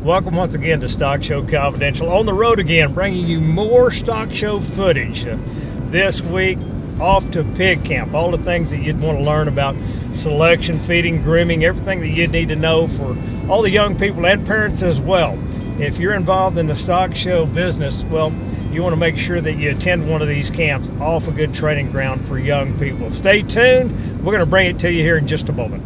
Welcome once again to Stockshow Confidential. On the road again, bringing you more Stockshow footage. This week, off to pig camp. All the things that you'd want to learn about selection, feeding, grooming, everything that you'd need to know for all the young people and parents as well. If you're involved in the Stockshow business, well, you want to make sure that you attend one of these camps, off a good training ground for young people. Stay tuned. We're going to bring it to you here in just a moment.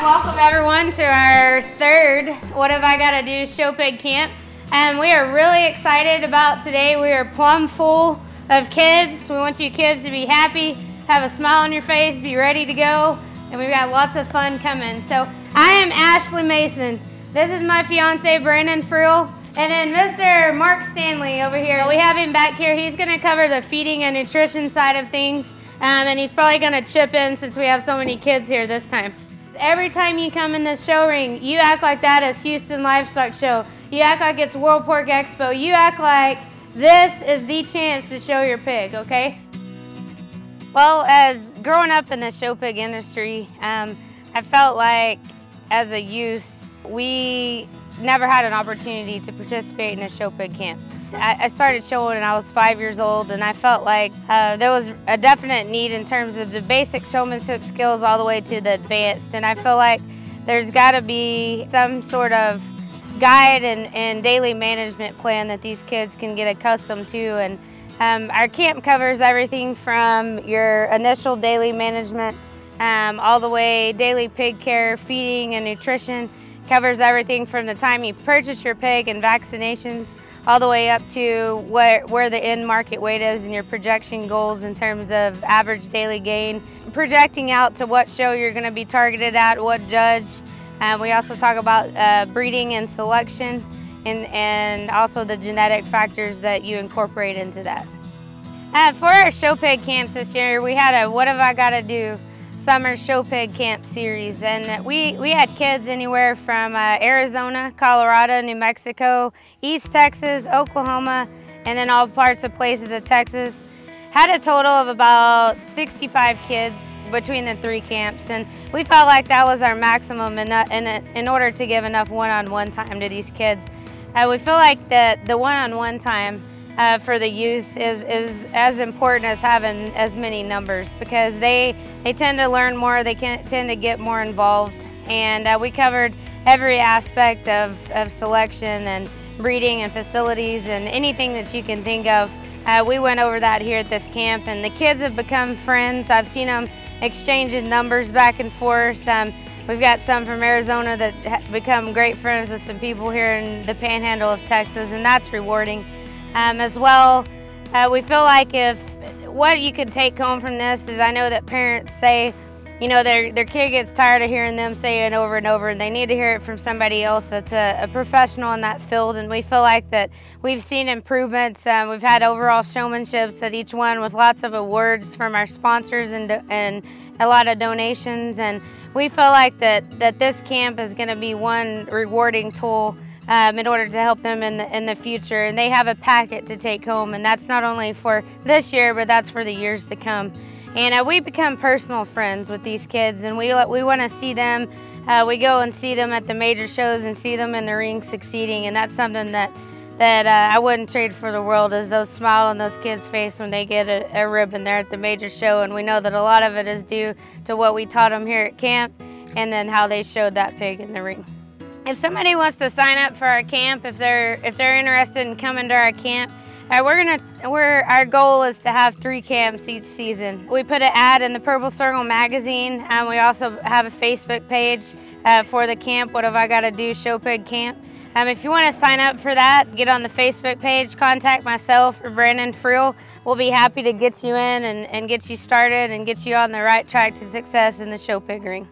Welcome everyone to our third What Have I Gotta Do Show Pig Camp. And we are really excited about today. We are plumb full of kids. We want you kids to be happy, have a smile on your face, be ready to go, and we've got lots of fun coming. So I am Ashley Mason. This is my fiance Brandon Friel, and then Mr. Mark Stanley over here. We have him back here. He's gonna cover the feeding and nutrition side of things, and he's probably gonna chip in since we have so many kids here this time. Every time you come in this show ring, you act like that is Houston Livestock Show. You act like it's World Pork Expo. You act like this is the chance to show your pig, okay? Well, as growing up in the show pig industry, I felt like as a youth, we never had an opportunity to participate in a show pig camp. I started showing when I was 5 years old, and I felt like there was a definite need in terms of the basic showmanship skills all the way to the advanced, and I feel like there's got to be some sort of guide and daily management plan that these kids can get accustomed to. And our camp covers everything from your initial daily management all the way daily pig care, feeding, and nutrition. Covers everything from the time you purchase your pig and vaccinations all the way up to where the end market weight is and your projection goals in terms of average daily gain, projecting out to what show you're going to be targeted at, what judge. We also talk about breeding and selection and also the genetic factors that you incorporate into that. For our show pig camps this year, we had a What Have I Gotta Do Summer Show Pig Camp series, and we had kids anywhere from Arizona, Colorado, New Mexico, East Texas, Oklahoma, and then all parts of places of Texas. Had a total of about 65 kids between the three camps, and we felt like that was our maximum in order to give enough one-on-one time to these kids. We feel like that the one-on-one time for the youth is as important as having as many numbers, because they tend to learn more, they tend to get more involved, and we covered every aspect of selection and breeding and facilities and anything that you can think of. We went over that here at this camp, and the kids have become friends. I've seen them exchanging numbers back and forth. We've got some from Arizona that have become great friends with some people here in the Panhandle of Texas, and that's rewarding. As well, we feel like if what you could take home from this is, I know that parents say, you know, their kid gets tired of hearing them say it over and over, and they need to hear it from somebody else that's a professional in that field. And we feel like that we've seen improvements. We've had overall showmanships at each one with lots of awards from our sponsors and a lot of donations. And we feel like that this camp is going to be one rewarding tool in order to help them in the future. And they have a packet to take home, and that's not only for this year, but that's for the years to come. And we become personal friends with these kids, and we want to see them. We go and see them at the major shows and see them in the ring succeeding, and that's something that I wouldn't trade for the world, is those smile on those kids' face when they get a ribbon there at the major show. And we know that a lot of it is due to what we taught them here at camp, and then how they showed that pig in the ring. If somebody wants to sign up for our camp, if they're interested in coming to our camp, Our goal is to have 3 camps each season. We put an ad in the Purple Circle magazine, and we also have a Facebook page for the camp, What Have I Got to Do Show Pig Camp. If you want to sign up for that, get on the Facebook page, contact myself or Brandon Friel. We'll be happy to get you in and get you started and get you on the right track to success in the show pig ring.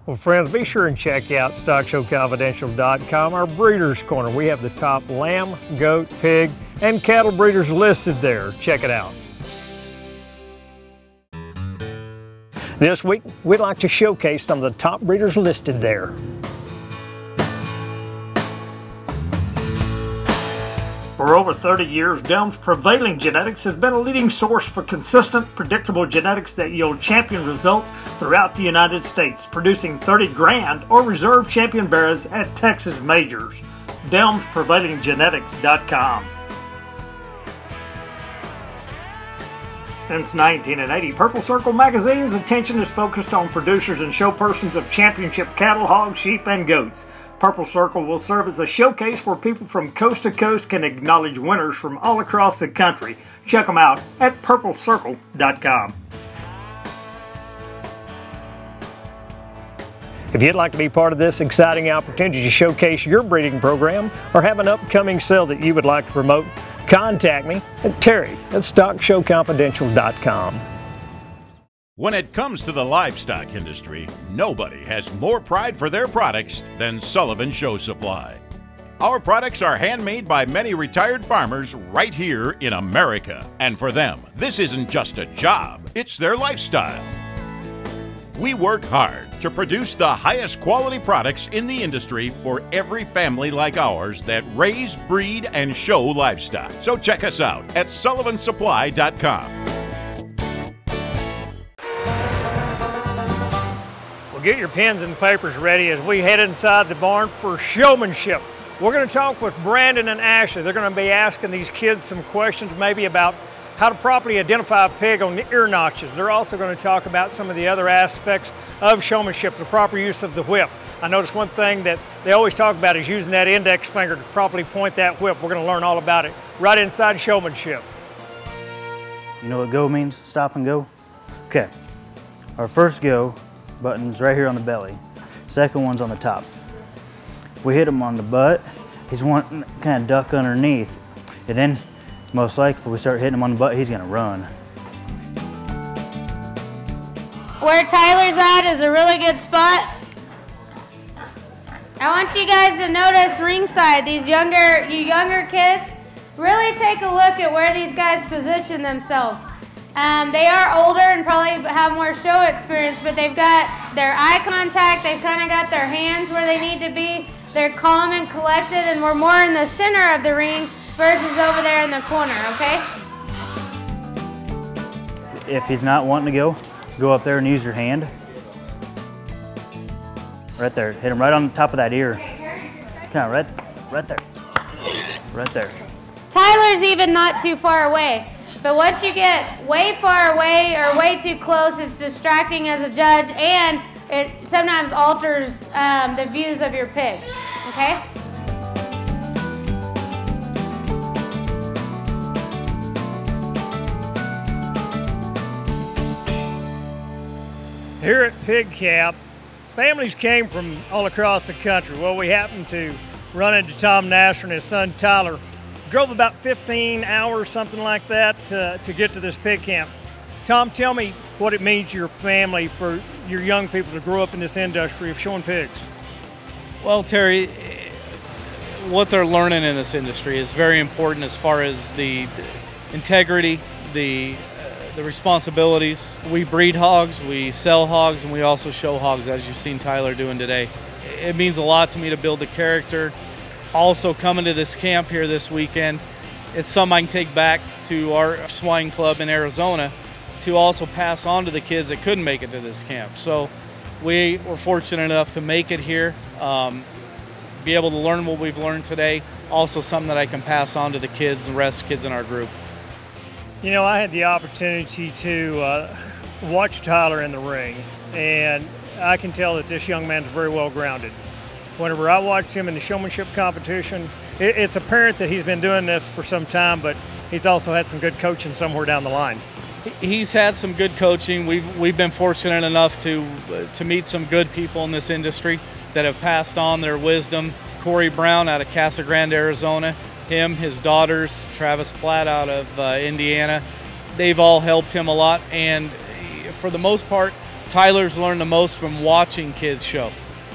Well, friends, be sure and check out StockshowConfidential.com, our Breeders' Corner. We have the top lamb, goat, pig, and cattle breeders listed there. Check it out. This week, we'd like to showcase some of the top breeders listed there. For over 30 years, Delm's Prevailing Genetics has been a leading source for consistent, predictable genetics that yield champion results throughout the United States, producing 30 grand or reserve champion bearers at Texas majors. DelmsPrevailingGenetics.com. Since 1980, Purple Circle Magazine's attention is focused on producers and show persons of championship cattle, hogs, sheep, and goats. Purple Circle will serve as a showcase where people from coast to coast can acknowledge winners from all across the country. Check them out at purplecircle.com. If you'd like to be part of this exciting opportunity to showcase your breeding program or have an upcoming sale that you would like to promote, contact me at Terry at StockshowConfidential.com. When it comes to the livestock industry, nobody has more pride for their products than Sullivan Show Supply. Our products are handmade by many retired farmers right here in America. And for them, this isn't just a job, it's their lifestyle. We work hard to produce the highest quality products in the industry for every family like ours that raise, breed, and show livestock. So check us out at SullivanSupply.com. Get your pens and papers ready as we head inside the barn for showmanship. We're going to talk with Brandon and Ashley. They're going to be asking these kids some questions maybe about how to properly identify a pig on the ear notches. They're also going to talk about some of the other aspects of showmanship, the proper use of the whip. I noticed one thing that they always talk about is using that index finger to properly point that whip. We're going to learn all about it right inside showmanship. You know what go means? Stop and go? Okay. Our first go button's right here on the belly. Second one's on the top. If we hit him on the butt, he's wanting to kind of duck underneath. And then, most likely, if we start hitting him on the butt, he's gonna run. Where Tyler's at is a really good spot. I want you guys to notice ringside, you younger kids, really take a look at where these guys position themselves. They are older and probably have more show experience, but they've got their eye contact, they've kind of got their hands where they need to be. They're calm and collected, and we're more in the center of the ring versus over there in the corner, okay? If he's not wanting to go up there and use your hand. Right there, hit him right on the top of that ear. Kind of right there, right there. Tyler's even not too far away. But once you get way far away or way too close, it's distracting as a judge, and it sometimes alters the views of your pig, okay? Here at Pig Camp, families came from all across the country. Well, we happened to run into Tom Nasser and his son Tyler. Drove about 15 hours, something like that, to get to this pig camp. Tom, tell me what it means to your family, for your young people to grow up in this industry of showing pigs. Well, Terry, what they're learning in this industry is very important as far as the integrity, the responsibilities. We breed hogs, we sell hogs, and we also show hogs, as you've seen Tyler doing today. It means a lot to me to build the character. Also, coming to this camp here this weekend, it's something I can take back to our swine club in Arizona to also pass on to the kids that couldn't make it to this camp. So we were fortunate enough to make it here, be able to learn what we've learned today, also something that I can pass on to the kids and the rest of the kids in our group. You know, I had the opportunity to watch Tyler in the ring, and I can tell that this young man is very well grounded. Whenever I watched him in the showmanship competition, it's apparent that he's been doing this for some time, but he's also had some good coaching somewhere down the line. He's had some good coaching. We've been fortunate enough to meet some good people in this industry that have passed on their wisdom. Corey Brown out of Casa Grande, Arizona, his daughters, Travis Platt out of Indiana, they've all helped him a lot. And for the most part, Tyler's learned the most from watching kids show.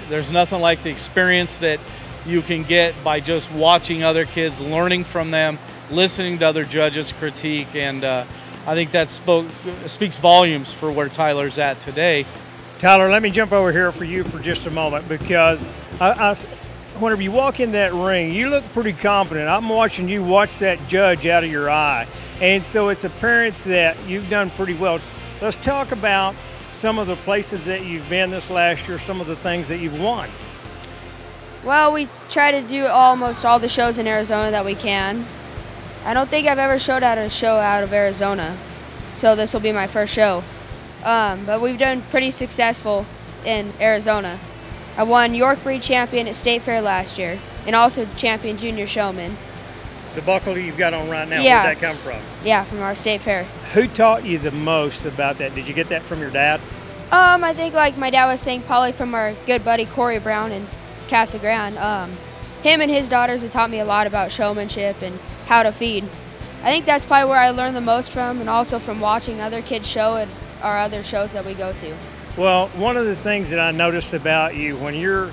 There's nothing like the experience that you can get by just watching other kids, learning from them, listening to other judges critique, and I think that speaks volumes for where Tyler's at today. Tyler, let me jump over here for you for just a moment, because whenever you walk in that ring, you look pretty confident. I'm watching you watch that judge out of your eye, and so it's apparent that you've done pretty well. Let's talk about some of the places that you've been this last year, some of the things that you've won. Well, we try to do almost all the shows in Arizona that we can. I don't think I've ever showed at a show out of Arizona, so this will be my first show. But we've done pretty successful in Arizona. I won York Breed Champion at State Fair last year, and also Champion Junior Showman. The buckle you've got on right now, Yeah. where'd that come from? Yeah, from our State Fair. Who taught you the most about that? Did you get that from your dad? I think like my dad was saying, probably from our good buddy Corey Brown in Casa Grande. Him and his daughters have taught me a lot about showmanship and how to feed. I think that's probably where I learned the most from, and also from watching other kids show at our other shows that we go to. Well, one of the things that I noticed about you when you're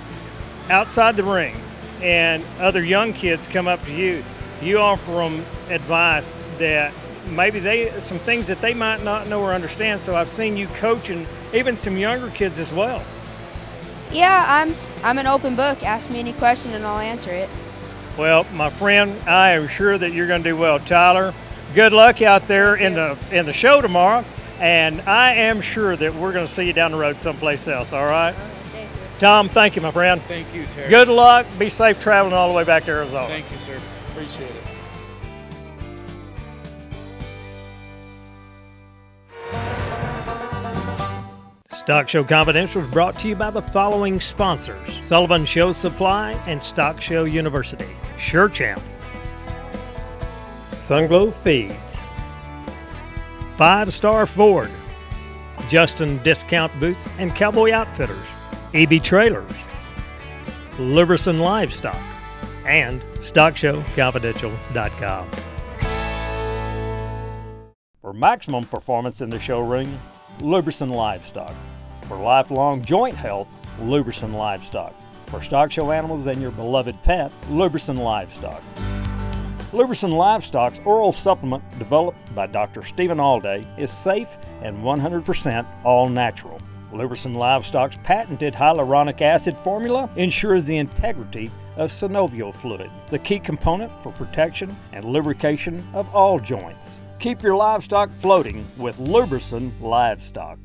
outside the ring and other young kids come up to you, you offer them advice that maybe some things that they might not know or understand. So I've seen you coaching even some younger kids as well. Yeah, I'm an open book. Ask me any question and I'll answer it. Well, my friend, I am sure that you're going to do well. Tyler, good luck out there in the show tomorrow, and I am sure that we're going to see you down the road someplace else, all right? Thank you. Tom, thank you, my friend. Thank you, Terry. Good luck. Be safe traveling all the way back to Arizona. Thank you, sir. Appreciate it. Stock Show Confidential is brought to you by the following sponsors: Sullivan Show Supply and Stock Show University, Sure Champ, Sunglow Feeds, 5 Star Ford, Justin Discount Boots and Cowboy Outfitters, EB Trailers, Liberson Livestock, and StockShowConfidential.com. For maximum performance in the show ring, Liberson Livestock. For lifelong joint health, Liberson Livestock. For stock show animals and your beloved pet, Liberson Livestock. Liberson Livestock's oral supplement, developed by Dr. Stephen Alday, is safe and 100% all natural. Liberson Livestock's patented hyaluronic acid formula ensures the integrity of synovial fluid, the key component for protection and lubrication of all joints. Keep your livestock floating with Liberson Livestock.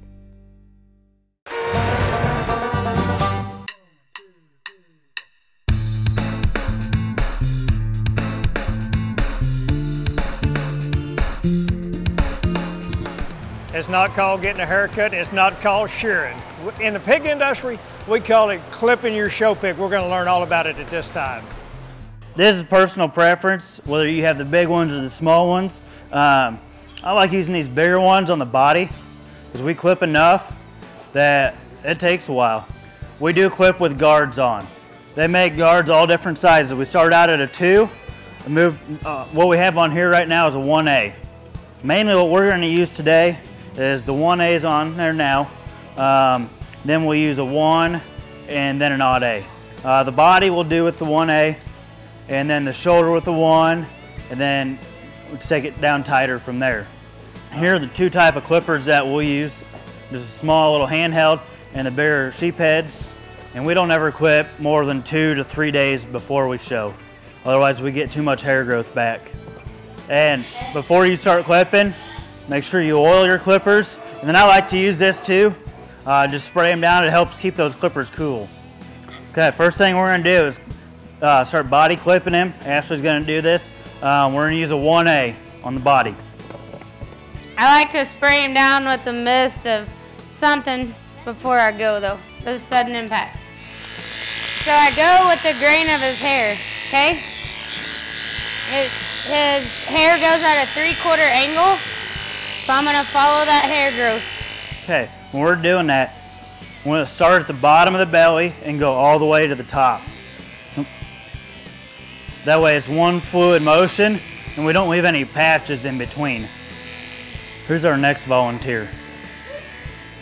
It's not called getting a haircut. It's not called shearing. In the pig industry, we call it clipping your show pig. We're going to learn all about it at this time. This is personal preference, whether you have the big ones or the small ones. I like using these bigger ones on the body because we clip enough that it takes a while. We do clip with guards on. They make guards all different sizes. We start out at a 2. What we have on here right now is a 1A. Mainly what we're going to use today is the 1A's on there now. Then we'll use a 1 and then an odd A. The body we'll do with the 1A, and then the shoulder with the 1, and then we'll take it down tighter from there. Here are the 2 type of clippers that we'll use. There's a small little handheld and the bigger sheep heads. And we don't ever clip more than 2 to 3 days before we show. Otherwise we get too much hair growth back. And before you start clipping, make sure you oil your clippers. And then I like to use this too. Just spray them down. It helps keep those clippers cool. Okay, first thing we're gonna do is start body clipping him. Ashley's gonna do this. We're gonna use a 1A on the body. I like to spray him down with a mist of something before I go though. This is sudden impact. So I go with the grain of his hair, okay? His hair goes at a 3/4 angle, so I'm gonna follow that hair growth. Okay, when we're doing that, we're gonna start at the bottom of the belly and go all the way to the top. That way it's one fluid motion and we don't leave any patches in between. Here's our next volunteer.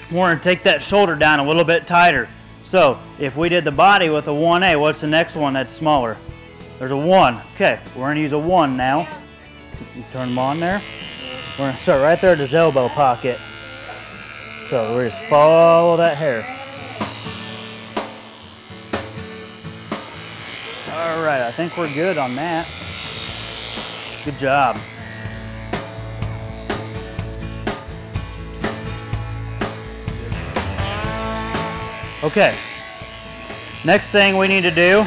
We're gonna take that shoulder down a little bit tighter. So if we did the body with a 1A, what's the next one that's smaller? There's a 1. Okay, we're gonna use a 1 now. Turn them on there. We're gonna start right there at his elbow pocket. So we just follow that hair. All right, I think we're good on that. Good job. Okay, next thing we need to do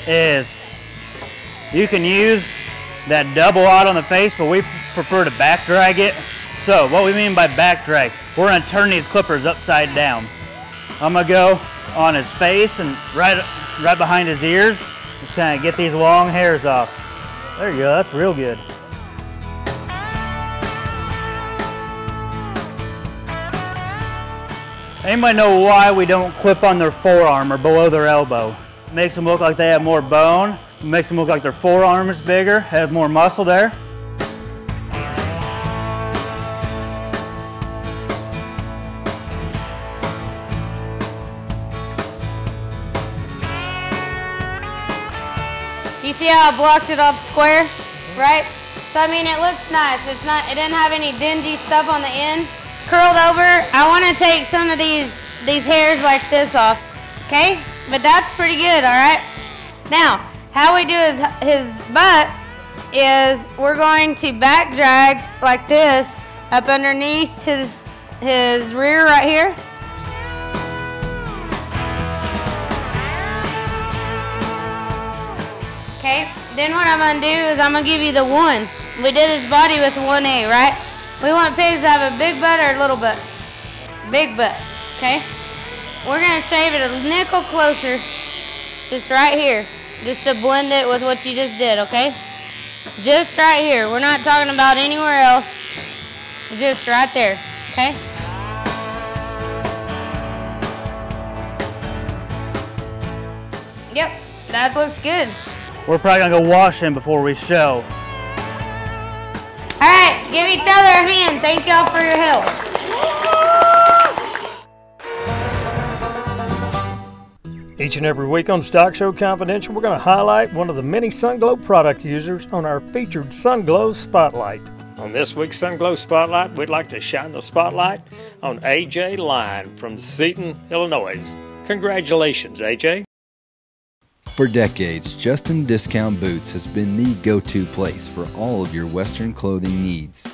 is you can use that double out on the face, but we prefer to back drag it. So what we mean by back drag, we're gonna turn these clippers upside down. I'm gonna go on his face and right behind his ears, just kind of get these long hairs off. There you go, that's real good. Anybody know why we don't clip on their forearm or below their elbow? It makes them look like they have more bone. It makes them look like their forearm is bigger, have more muscle there. You see how I blocked it off square, right? So I mean, it looks nice. It didn't have any dingy stuff on the end. Curled over, I want to take some of these hairs like this off, okay? But that's pretty good, all right? Now, how we do his butt is we're going to back drag like this up underneath his rear right here. Okay, then what I'm gonna do is I'm gonna give you the 1. We did his body with 1A, right? We want pigs to have a big butt or a little butt. Big butt, okay? We're gonna shave it a nickel closer, just right here, just to blend it with what you just did, okay? Just right here. We're not talking about anywhere else. Just right there, okay? Yep, that looks good. We're probably gonna go wash him before we show. All right, give each other a hand. Thank y'all for your help. Each and every week on Stockshow Confidential, we're going to highlight one of the many Sunglow product users on our featured Sunglow Spotlight. On this week's Sunglow Spotlight, we'd like to shine the spotlight on AJ Line from Seton, Illinois. Congratulations, AJ. For decades, Justin Discount Boots has been the go-to place for all of your Western clothing needs.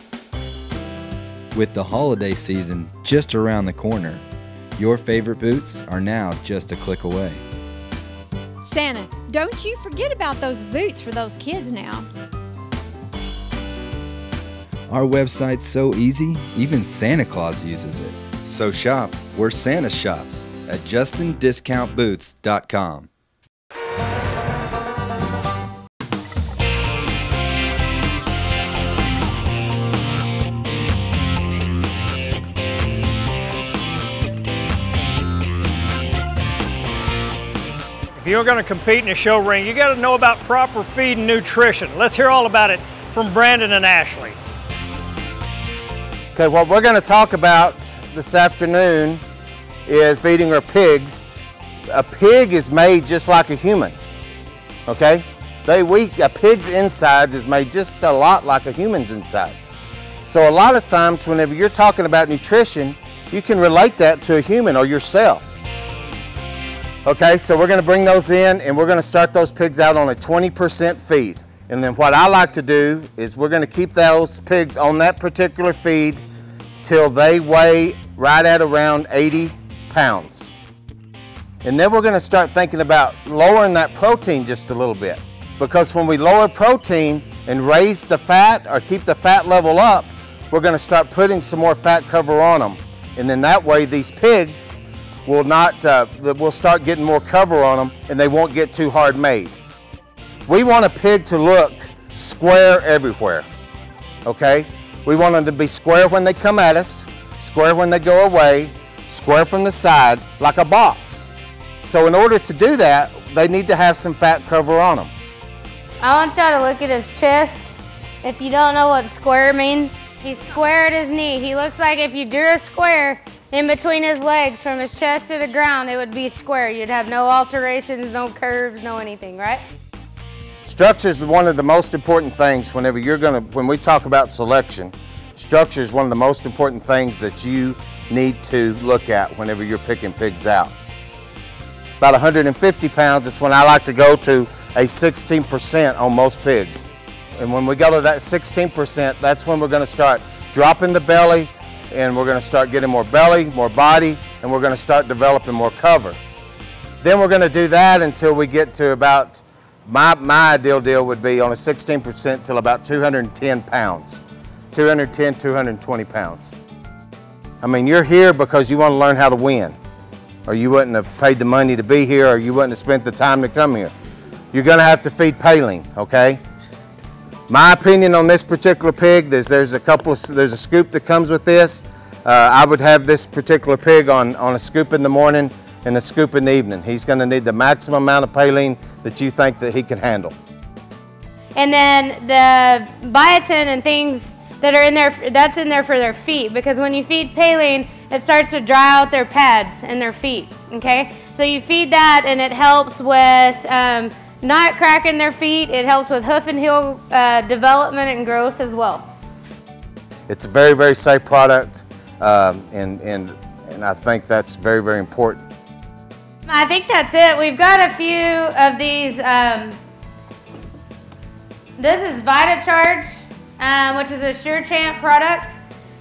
With the holiday season just around the corner, your favorite boots are now just a click away. Santa, don't you forget about those boots for those kids now. Our website's so easy, even Santa Claus uses it. So shop where Santa shops at JustinDiscountBoots.com. If you're going to compete in a show ring, you got to know about proper feed and nutrition. Let's hear all about it from Brandon and Ashley. Okay, what we're going to talk about this afternoon is feeding our pigs. A pig is made just like a human, okay? A pig's insides is made just a lot like a human's insides. So a lot of times whenever you're talking about nutrition, you can relate that to a human or yourself. Okay, so we're going to bring those in and we're going to start those pigs out on a 20% feed. And then what I like to do is we're going to keep those pigs on that particular feed till they weigh right at around 80 pounds. And then we're going to start thinking about lowering that protein just a little bit. Because when we lower protein and raise the fat or keep the fat level up, we're going to start putting some more fat cover on them. And then that way these pigs will we'll start getting more cover on them and they won't get too hard made. We want a pig to look square everywhere, okay? We want them to be square when they come at us, square when they go away, square from the side, like a box. So in order to do that, they need to have some fat cover on them. I want y'all to look at his chest. If you don't know what square means, he's square at his knee. He looks like if you drew a square in between his legs from his chest to the ground, it would be square. You'd have no alterations, no curves, no anything, right? Structure is one of the most important things when we talk about selection. Structure is one of the most important things that you need to look at whenever you're picking pigs out. About 150 pounds is when I like to go to a 16% on most pigs. And when we go to that 16%, that's when we're going to start dropping the belly, and we're going to start getting more belly, more body, and we're going to start developing more cover. Then we're going to do that until we get to about, my ideal deal would be on a 16% till about 210 pounds. 210, 220 pounds. I mean, you're here because you want to learn how to win, or you wouldn't have paid the money to be here, or you wouldn't have spent the time to come here. You're going to have to feed paling, okay? My opinion on this particular pig, there's a scoop that comes with this. I would have this particular pig on a scoop in the morning and a scoop in the evening. He's going to need the maximum amount of paling that you think that he can handle. And then the biotin and things that are in there, that's in there for their feet, because when you feed paling, it starts to dry out their pads in their feet, okay? So you feed that and it helps with not cracking their feet. It helps with hoof and heel development and growth as well. It's a very, very safe product, and I think that's very, very important. I think that's it. We've got a few of these. This is VitaCharge, which is a Sure Champ product,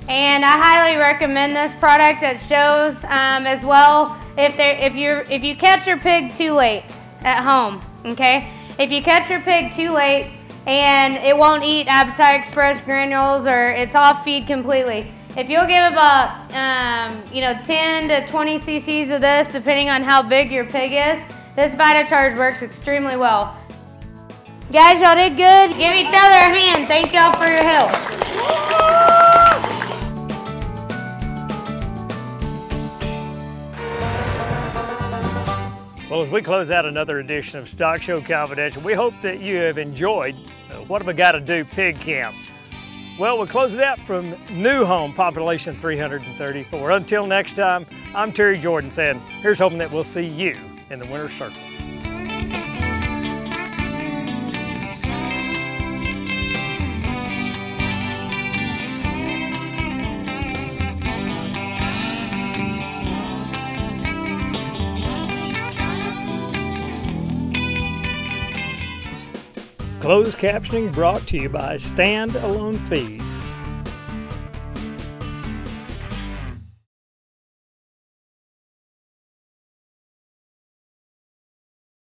and I highly recommend this product at shows as well. If you catch your pig too late at home. Okay, if you catch your pig too late and it won't eat Appetite Express granules, or it's off feed completely, if you'll give about 10 to 20 cc's of this, depending on how big your pig is, this VitaCharge works extremely well. Guys, y'all did good. Give each other a hand. Thank y'all for your help. Well, as we close out another edition of Stock Show Confidential, we hope that you have enjoyed What Have I Got to Do Pig Camp. Well, we'll close it out from New Home, population 334. Until next time, I'm Terry Jordan saying, here's hoping that we'll see you in the winner's circle. Closed captioning brought to you by Stand Alone Feeds.